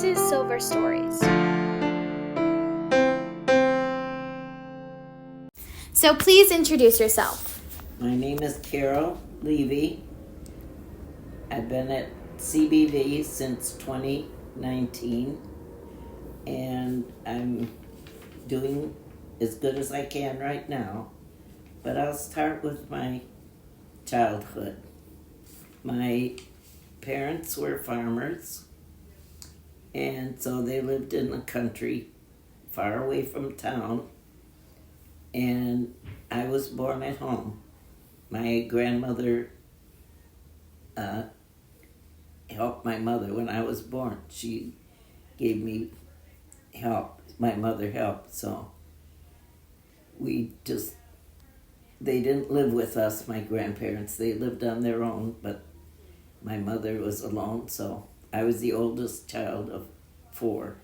this is Silver Stories. So please introduce yourself. My name is Carol Levy. I've been at CBV since 2019, and I'm doing as good as I can right now. But I'll start with my childhood. My parents were farmers, and so they lived in the country, far away from town, and I was born at home. My grandmother helped my mother when I was born. She gave me help. My mother helped, so they didn't live with us, my grandparents. They lived on their own, but my mother was alone, so I was the oldest child of 4.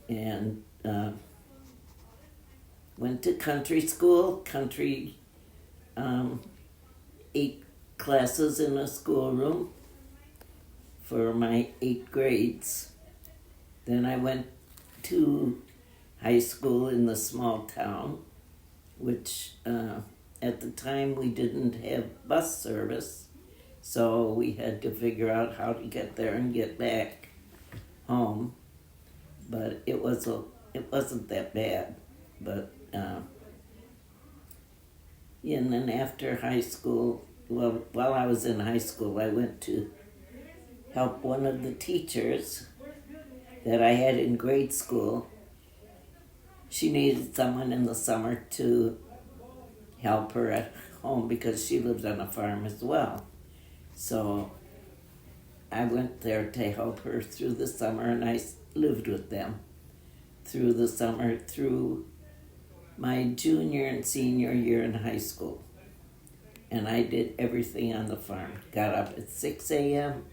And went to country school, 8 classes in a schoolroom for my 8 grades. Then I went to high school in the small town, which at the time we didn't have bus service, so we had to figure out how to get there and get back home. But it wasn't that bad. But and then after high school, while I was in high school, I went to help one of the teachers that I had in grade school. She needed someone in the summer to help her at home because she lived on a farm as well. So I went there to help her through the summer, and I lived with them through the summer, through my junior and senior year in high school. And I did everything on the farm. Got up at 6 a.m.,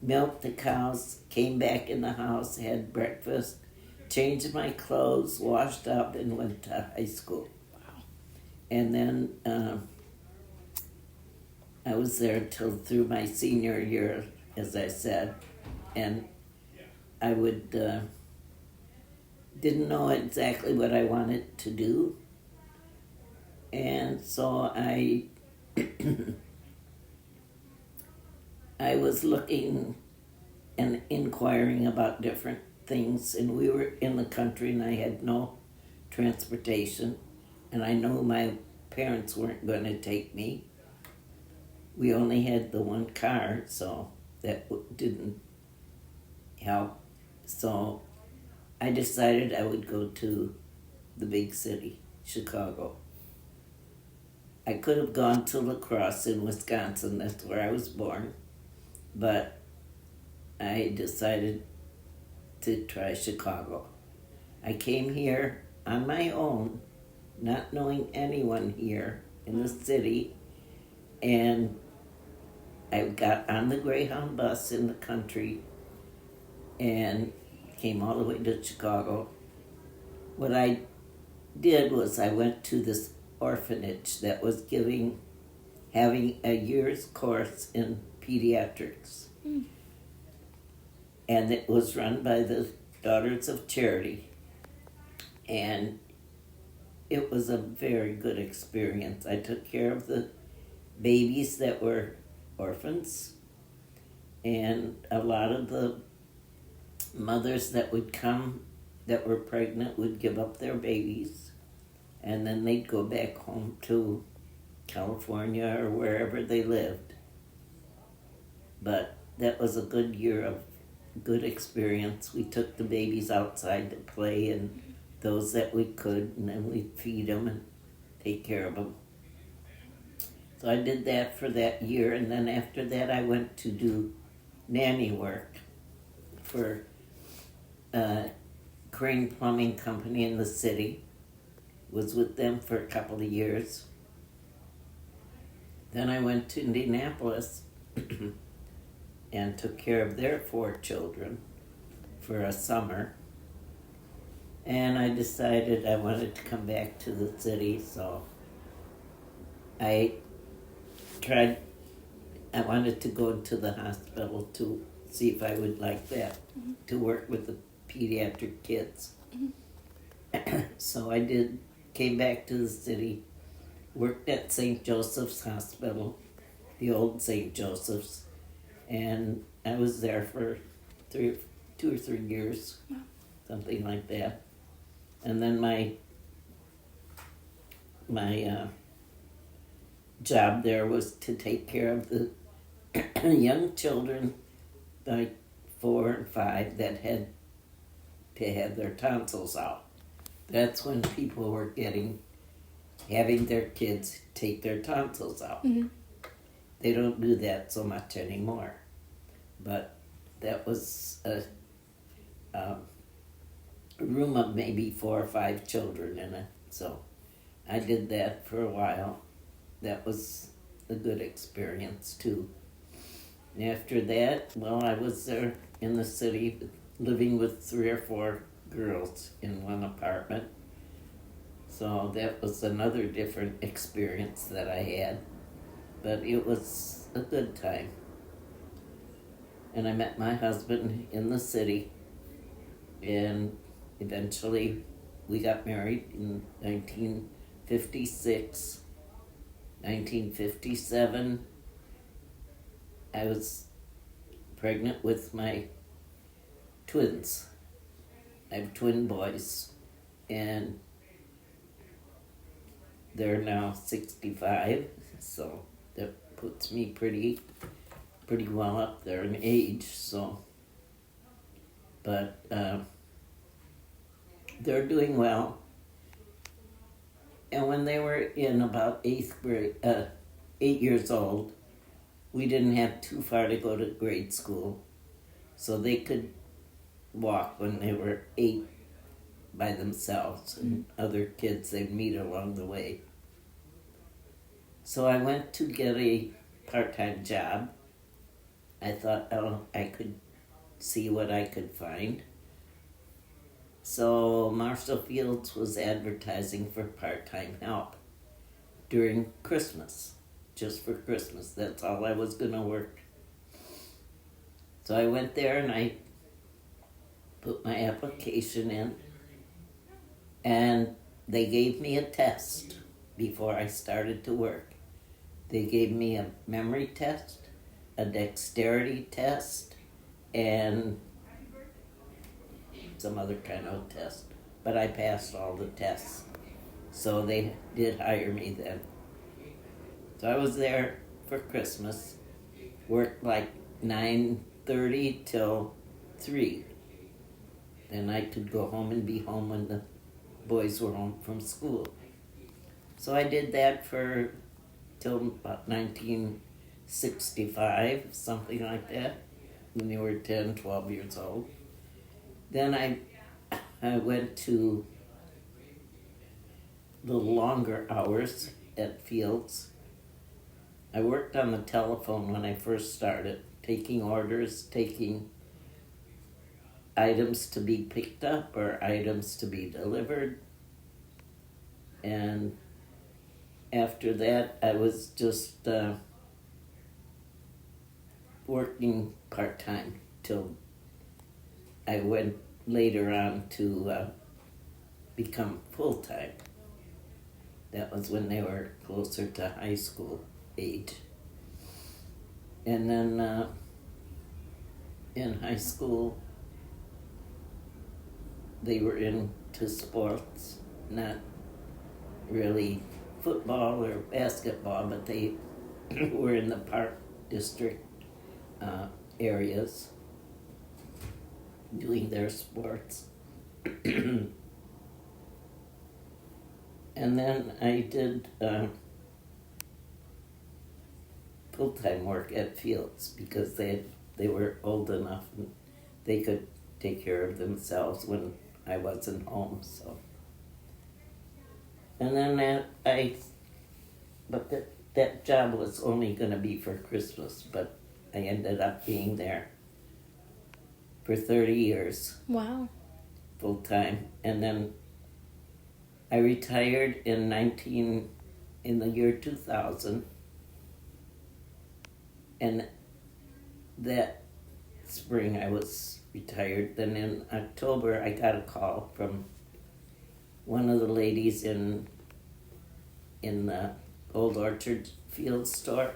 milked the cows, came back in the house, had breakfast, changed my clothes, washed up, and went to high school. Wow. And then I was there till through my senior year, as I said, and I didn't know exactly what I wanted to do, and so I was looking and inquiring about different things, and we were in the country, and I had no transportation, and I know my parents weren't going to take me. We only had the one car, so that didn't help. So I decided I would go to the big city, Chicago. I could have gone to Crosse in Wisconsin, that's where I was born, but I decided to try Chicago. I came here on my own, not knowing anyone here in the city, and I got on the Greyhound bus in the country and came all the way to Chicago. What I did was I went to this orphanage that was having a year's course in pediatrics. And it was run by the Daughters of Charity. And it was a very good experience. I took care of the babies that were orphans, and a lot of the mothers that would come that were pregnant would give up their babies, and then they'd go back home to California or wherever they lived. But that was a good year of good experience. We took the babies outside to play, and those that we could, and then we'd feed them and take care of them. So I did that for that year, and then after that I went to do nanny work for Crane Plumbing Company in the city. Was with them for a couple of years. Then I went to Indianapolis and took care of their 4 children for a summer. And I decided I wanted to come back to the city, so I wanted to go to the hospital to see if I would like that, to work with the pediatric kids. So I did, came back to the city, worked at St. Joseph's Hospital, the old St. Joseph's, and I was there for 2 or 3 years, something like that. And then my job there was to take care of the young children, like 4 and 5, that had to have their tonsils out. That's when people were having their kids take their tonsils out. Mm-hmm. They don't do that so much anymore. But that was a room of maybe 4 or 5 children in it. So I did that for a while. That was a good experience too. After that, well, I was there in the city living with 3 or 4 girls in one apartment. So that was another different experience that I had. But it was a good time. And I met my husband in the city, and eventually we got married in 1956. 1957, I was pregnant with my twins. I have twin boys, and they're now 65, so that puts me pretty well up there in age. So, but they're doing well. And when they were in about 8th grade, 8 years old, we didn't have too far to go to grade school, so they could walk when they were 8 by themselves, and other kids they'd meet along the way. So I went to get a part-time job. I thought, I could see what I could find. So Marshall Fields was advertising for part-time help during Christmas, just for Christmas. That's all I was going to work. So I went there and I put my application in, and they gave me a test before I started to work. They gave me a memory test, a dexterity test, and some other kind of test. But I passed all the tests. So they did hire me then. So I was there for Christmas, worked like 9:30 till 3. Then I could go home and be home when the boys were home from school. So I did that till about 1965, something like that, when they were 10, 12 years old. Then I went to the longer hours at Fields. I worked on the telephone when I first started, taking orders, taking items to be picked up or items to be delivered. And after that, I was just working part-time till I went later on to become full-time. That was when they were closer to high school age. And then in high school, they were into sports, not really football or basketball, but they were in the park district areas doing their sports. And then I did full-time work at Fields because they were old enough and they could take care of themselves when I wasn't home. So, and then that job was only going to be for Christmas, but I ended up being there for 30 years. Wow. Full time. And then I retired in the year 2000. And that spring I was retired. Then in October I got a call from one of the ladies in the Old Orchard Field store,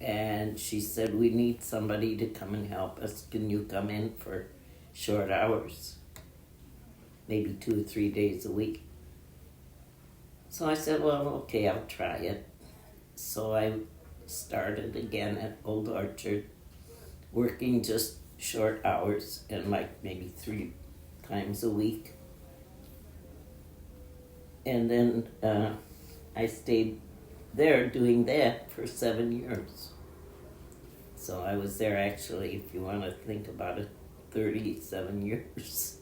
and she said, we need somebody to come and help us. Can you come in for short hours, maybe 2 or 3 days a week? So I said, well, okay, I'll try it. So I started again at Old Orchard, working just short hours and like maybe 3 times a week. And then I stayed there doing that for 7 years. So I was there actually, if you want to think about it, 37 years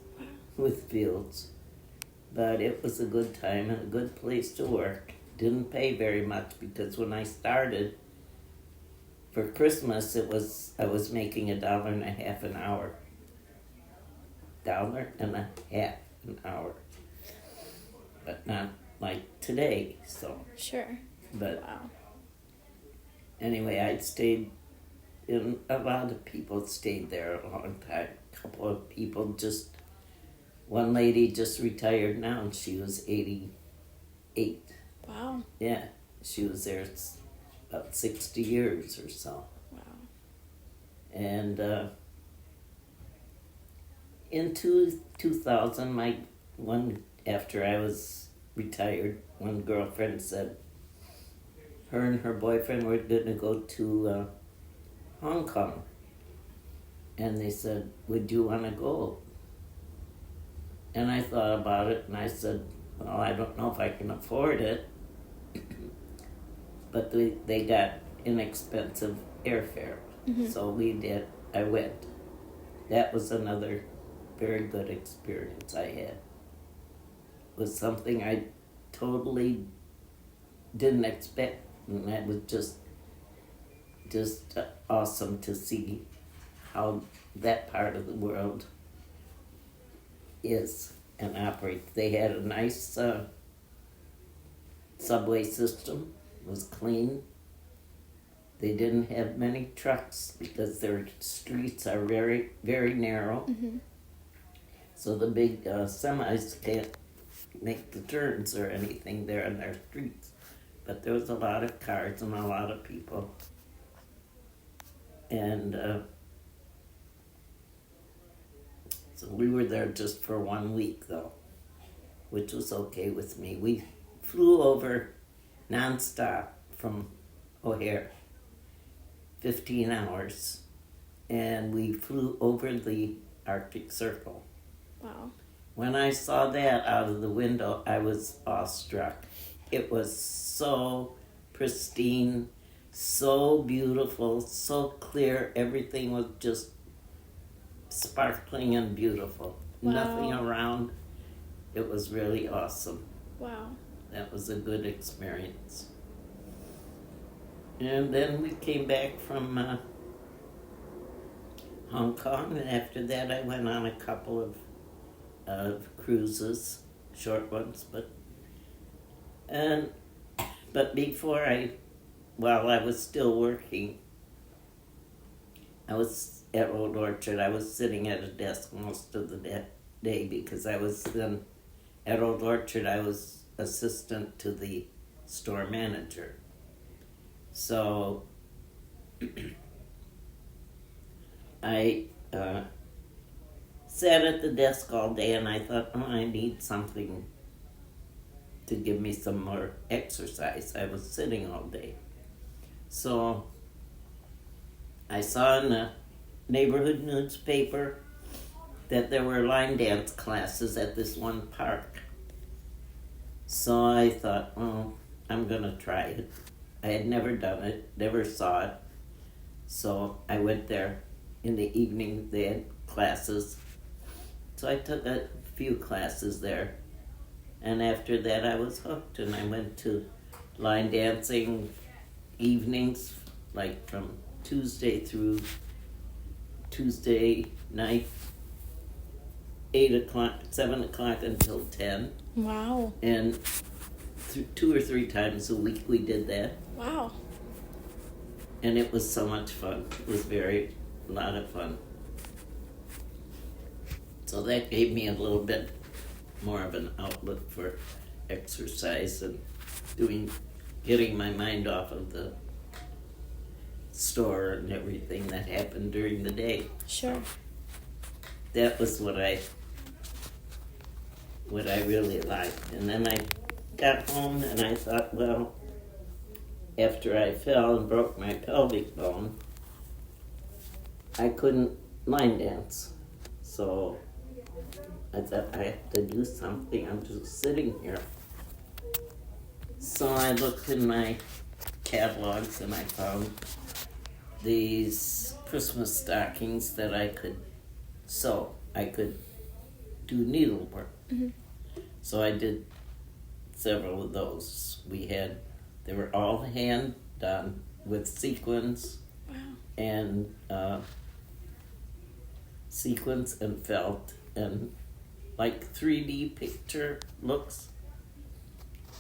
with Fields. But it was a good time and a good place to work. Didn't pay very much because when I started for Christmas, I was making $1.50 an hour. $1.50 an hour. But not like today, so. Sure. But Wow. anyway, a lot of people stayed there a long time. A couple of people one lady just retired now and she was 88. Wow. Yeah, she was there about 60 years or so. Wow. And in 2000, after I was retired, one girlfriend said her and her boyfriend were going to go to Hong Kong. And they said, would you want to go? And I thought about it and I said, well, I don't know if I can afford it. But they got inexpensive airfare. Mm-hmm. So we did. I went. That was another very good experience I had. It was something I totally didn't expect. And that was just awesome to see how that part of the world is and operates. They had a nice subway system. It was clean. They didn't have many trucks because their streets are very, very narrow. Mm-hmm. So the big semis can't make the turns or anything there on their streets. But there was a lot of cars and a lot of people. And so we were there just for 1 week, though, which was okay with me. We flew over nonstop from O'Hare, 15 hours, and we flew over the Arctic Circle. Wow. When I saw that out of the window, I was awestruck. It was so pristine, so beautiful, so clear. Everything was just sparkling and beautiful. Wow. Nothing around. It was really awesome. Wow. That was a good experience. And then we came back from Hong Kong, and after that I went on a couple of cruises, short ones, but before while I was still working, I was at Old Orchard. I was sitting at a desk most of the day because I was then at Old Orchard. I was assistant to the store manager. So I sat at the desk all day and I thought, I need something to give me some more exercise. I was sitting all day. So I saw in the neighborhood newspaper that there were line dance classes at this one park. So I thought, I'm going to try it. I had never done it, never saw it. So I went there in the evening. They had classes. So I took a few classes there. And after that I was hooked, and I went to line dancing evenings, like from Tuesday through Tuesday night, 7 o'clock until 10. Wow. And 2 or 3 times a week we did that. Wow. And it was so much fun. It was very a lot of fun. So that gave me a little bit more of an outlet for exercise and getting my mind off of the store and everything that happened during the day. Sure. That was what I really liked. And then I got home and I thought, well, after I fell and broke my pelvic bone, I couldn't line dance. So I thought I have to do something. I'm just sitting here. So I looked in my catalogs and I found these Christmas stockings that I could sew. I could do needlework. Mm-hmm. So I did several of those. They were all hand done with sequins. Wow. And sequins and felt and like 3D picture looks.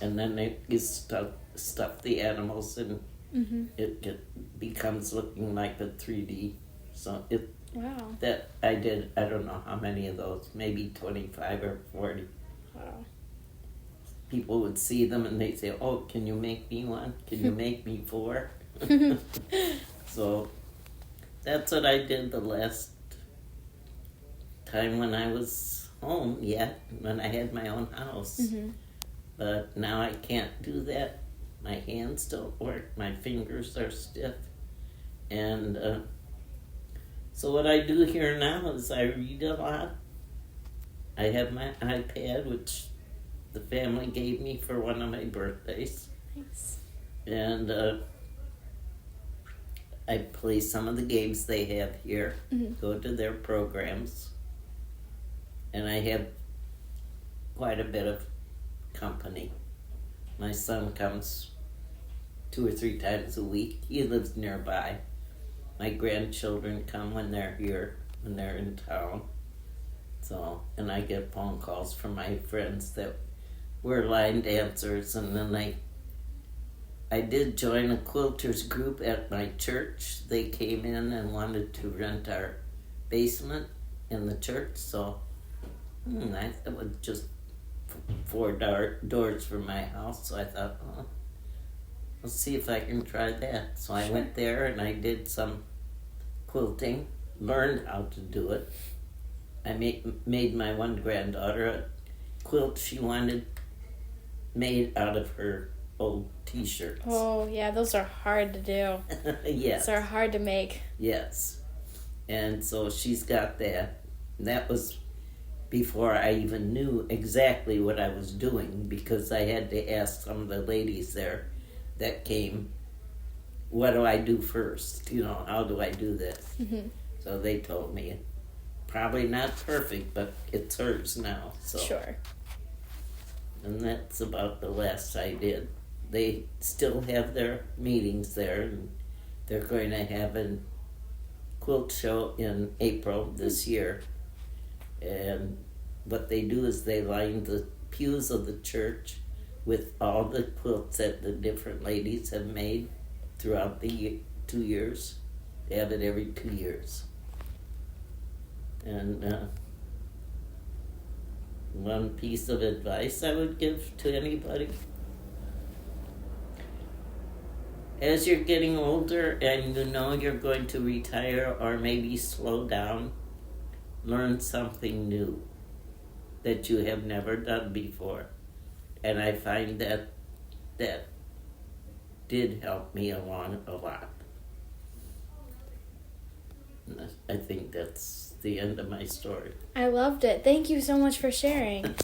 And then you stuff the animals and Mm-hmm. it becomes looking like a 3D. So Wow. that I did, I don't know how many of those, maybe 25 or 40. Wow. People would see them and they'd say, oh, can you make me one? Can you make me 4? So that's what I did the last time when I was home, when I had my own house. Mm-hmm. But now I can't do that. My hands don't work. My fingers are stiff. And so what I do here now is I read a lot. I have my iPad, which the family gave me for one of my birthdays. Nice. And I play some of the games they have here, go to their programs. And I have quite a bit of company. My son comes 2 or 3 times a week. He lives nearby. My grandchildren come when they're here, when they're in town. So, and I get phone calls from my friends that were line dancers. And then I did join a quilters group at my church. They came in and wanted to rent our basement in the church. So I thought it was just 4 doors from my house. So I thought, oh, let's see if I can try that. So I went there and I did some quilting, learned how to do it. I made my one granddaughter a quilt she wanted made out of her old t-shirts. Oh, yeah, those are hard to do. Yes. Those are hard to make. Yes. And so she's got that. That was before I even knew exactly what I was doing, because I had to ask some of the ladies there that came, what do I do first? How do I do this? Mm-hmm. So they told me, probably not perfect, but it's hers now. So. Sure. And that's about the last I did. They still have their meetings there, and they're going to have a quilt show in April this year. And what they do is they line the pews of the church with all the quilts that the different ladies have made throughout the 2 years. They have it every 2 years. And one piece of advice I would give to anybody: as you're getting older and you're going to retire or maybe slow down, learn something new that you have never done before. And I find that did help me along a lot. And I think that's the end of my story. I loved it. Thank you so much for sharing.